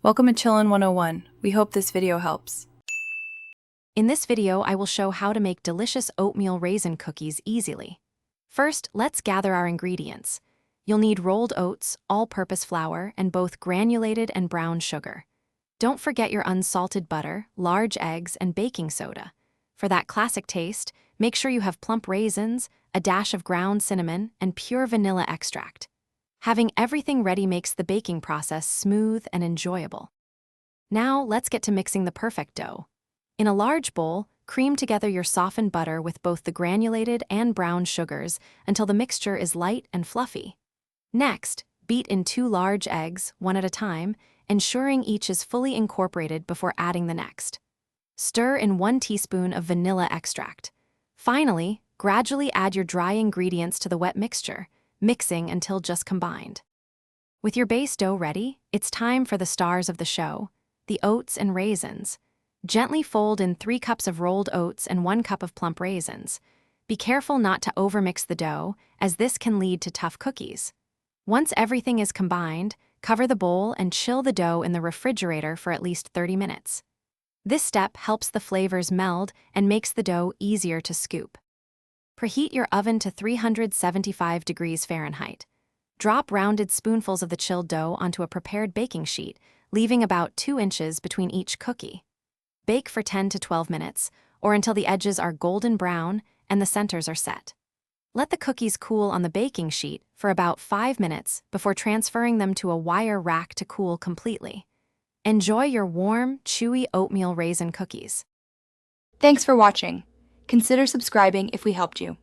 Welcome to Chillin' 101. We hope this video helps. In this video, I will show how to make delicious oatmeal raisin cookies easily. First, let's gather our ingredients. You'll need rolled oats, all-purpose flour, and both granulated and brown sugar. Don't forget your unsalted butter, large eggs, and baking soda. For that classic taste, make sure you have plump raisins, a dash of ground cinnamon, and pure vanilla extract. Having everything ready makes the baking process smooth and enjoyable. Now, let's get to mixing the perfect dough. In a large bowl, cream together your softened butter with both the granulated and brown sugars until the mixture is light and fluffy. Next, beat in 2 large eggs, one at a time, ensuring each is fully incorporated before adding the next. Stir in 1 teaspoon of vanilla extract. Finally, gradually add your dry ingredients to the wet mixture, mixing until just combined. With your base dough ready, it's time for the stars of the show, the oats and raisins. Gently fold in 3 cups of rolled oats and 1 cup of plump raisins. Be careful not to overmix the dough, as this can lead to tough cookies. Once everything is combined, cover the bowl and chill the dough in the refrigerator for at least 30 minutes. This step helps the flavors meld and makes the dough easier to scoop. Preheat your oven to 375 degrees Fahrenheit. Drop rounded spoonfuls of the chilled dough onto a prepared baking sheet, leaving about 2 inches between each cookie. Bake for 10 to 12 minutes, or until the edges are golden brown and the centers are set. Let the cookies cool on the baking sheet for about 5 minutes before transferring them to a wire rack to cool completely. Enjoy your warm, chewy oatmeal raisin cookies. Thanks for watching. Consider subscribing if we helped you.